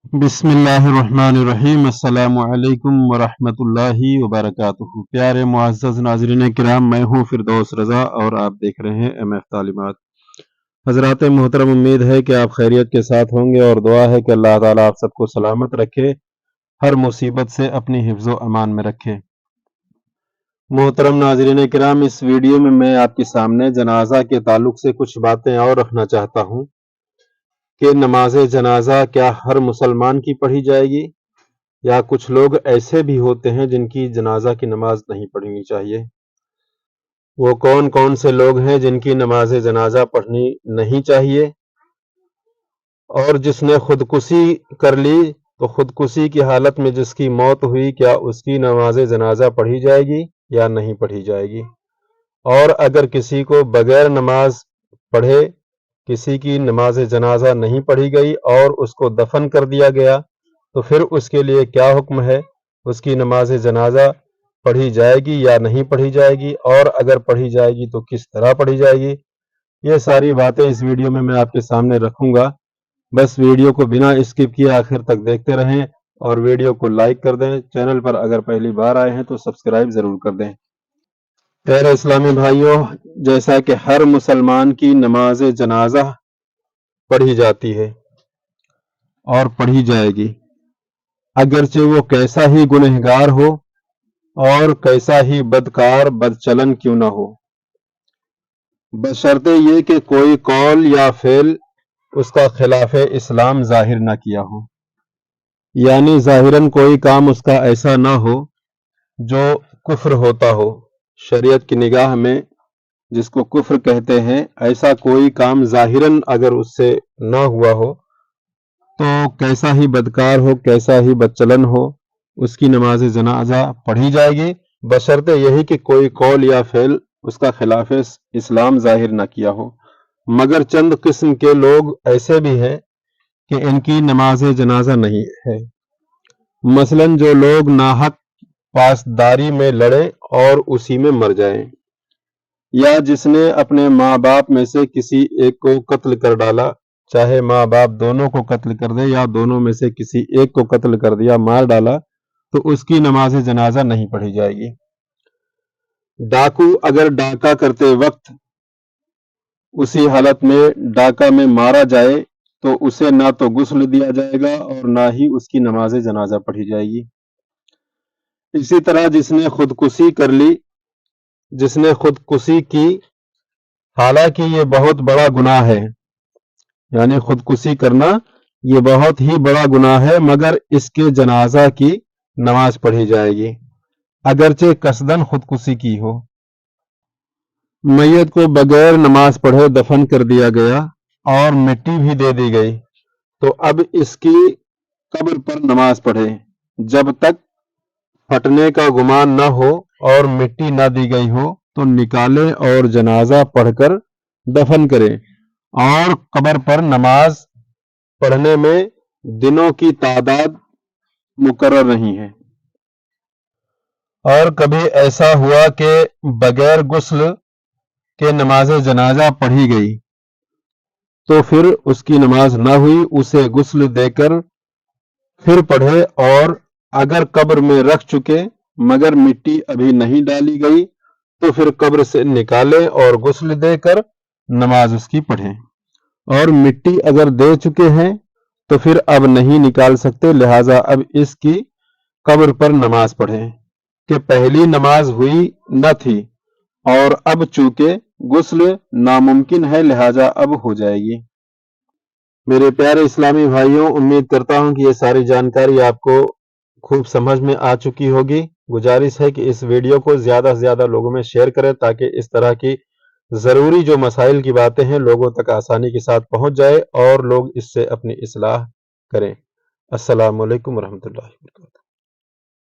बिस्मिल्लाहिर्रहमानिर्रहीम। अस्सलामु अलैकुम वरहमतुल्लाहि वबरकातुहू। प्यारे मुअज़्ज़ज़ नाज़रीन किराम, मैं हूँ फिरदौस रज़ा और आप देख रहे हैं MF तालीमात। हज़रात मोहतरम, उम्मीद है कि आप खैरियत के साथ होंगे और दुआ है कि अल्लाह ताला आप सबको सलामत रखे, हर मुसीबत से अपनी हिफ्ज़ो अमान में रखे। मोहतरम नाज़रीन किराम, इस वीडियो में मैं आपके सामने जनाजा के ताल्लुक से कुछ बातें और रखना चाहता हूँ कि नमाज जनाजा क्या हर मुसलमान की पढ़ी जाएगी, या कुछ लोग ऐसे भी होते हैं जिनकी जनाजा की नमाज नहीं पढ़नी चाहिए। वो कौन कौन से लोग हैं जिनकी नमाज जनाजा पढ़नी नहीं चाहिए, और जिसने खुदकुशी कर ली तो खुदकुशी की हालत में जिसकी मौत हुई, क्या उसकी नमाज जनाजा पढ़ी जाएगी या नहीं पढ़ी जाएगी। और अगर किसी को बगैर नमाज पढ़े किसी की नमाज जनाजा नहीं पढ़ी गई और उसको दफन कर दिया गया, तो फिर उसके लिए क्या हुक्म है, उसकी नमाज जनाजा पढ़ी जाएगी या नहीं पढ़ी जाएगी, और अगर पढ़ी जाएगी तो किस तरह पढ़ी जाएगी। ये सारी बातें इस वीडियो में मैं आपके सामने रखूंगा। बस वीडियो को बिना स्किप किए आखिर तक देखते रहें और वीडियो को लाइक कर दें। चैनल पर अगर पहली बार आए हैं तो सब्सक्राइब जरूर कर दें। प्यारे इस्लामी भाइयों, जैसा कि हर मुसलमान की नमाज जनाजा पढ़ी जाती है और पढ़ी जाएगी, अगरचे वो कैसा ही गुनहगार हो और कैसा ही बदकार बदचलन क्यों ना हो, बशर्ते ये कि कोई कौल या फेल उसका खिलाफ इस्लाम जाहिर ना किया हो, यानी जाहिरन कोई काम उसका ऐसा ना हो जो कुफ्र होता हो। शरीयत की निगाह में जिसको कुफ्र कहते हैं, ऐसा कोई काम जाहिरन अगर उससे ना हुआ हो तो कैसा ही बदकार हो, कैसा ही बदचलन हो, उसकी नमाज जनाजा पढ़ी जाएगी, बशर्ते यही कि कोई कौल या फेल उसका खिलाफ इस्लाम जाहिर ना किया हो। मगर चंद किस्म के लोग ऐसे भी हैं कि इनकी नमाज जनाजा नहीं है। मसलन जो लोग नाहक पासदारी में लड़े और उसी में मर जाएं, या जिसने अपने माँ बाप में से किसी एक को कत्ल कर डाला, चाहे माँ बाप दोनों को कत्ल कर दे या दोनों में से किसी एक को कत्ल कर दिया, मार डाला, तो उसकी नमाज जनाजा नहीं पढ़ी जाएगी। डाकू अगर डाका करते वक्त उसी हालत में डाका में मारा जाए तो उसे ना तो गुस्ल दिया जाएगा और ना ही उसकी नमाज जनाजा पढ़ी जाएगी। इसी तरह जिसने खुदकुशी कर ली, जिसने खुदकुशी की, हालांकि ये बहुत बड़ा गुनाह है, यानी खुदकुशी करना ये बहुत ही बड़ा गुनाह है, मगर इसके जनाजा की नमाज पढ़ी जाएगी, अगरचे कसदन खुदकुशी की हो। मैयत को बगैर नमाज पढ़े दफन कर दिया गया और मिट्टी भी दे दी गई, तो अब इसकी कब्र पर नमाज पढ़े जब तक फटने का गुमान न हो और मिट्टी न दी गई हो, तो निकाले और जनाजा पढ़कर दफन करें। और कब्र पर नमाज पढ़ने में दिनों की तादाद मुकर्रर नहीं है। और कभी ऐसा हुआ कि बगैर गुस्ल के नमाज जनाजा पढ़ी गई, तो फिर उसकी नमाज ना हुई, उसे गुस्ल देकर फिर पढ़े, और अगर कब्र में रख चुके मगर मिट्टी अभी नहीं डाली गई, तो फिर कब्र से निकाले और गुस्ल देकर नमाज उसकी पढ़ें। और मिट्टी अगर दे चुके हैं तो फिर अब नहीं निकाल सकते, लिहाजा अब इसकी कब्र पर नमाज पढ़ें कि पहली नमाज हुई न थी और अब चूंकि गुस्ल नामुमकिन है, लिहाजा अब हो जाएगी। मेरे प्यारे इस्लामी भाइयों, उम्मीद करता हूं कि ये सारी जानकारी आपको खूब समझ में आ चुकी होगी। गुजारिश है कि इस वीडियो को ज़्यादा से ज़्यादा लोगों में शेयर करें ताकि इस तरह की ज़रूरी जो मसाइल की बातें हैं लोगों तक आसानी के साथ पहुंच जाए और लोग इससे अपनी इस्लाह करें। अस्सलामु अलैकुम वरहमतुल्लाहि वबरकातुहू।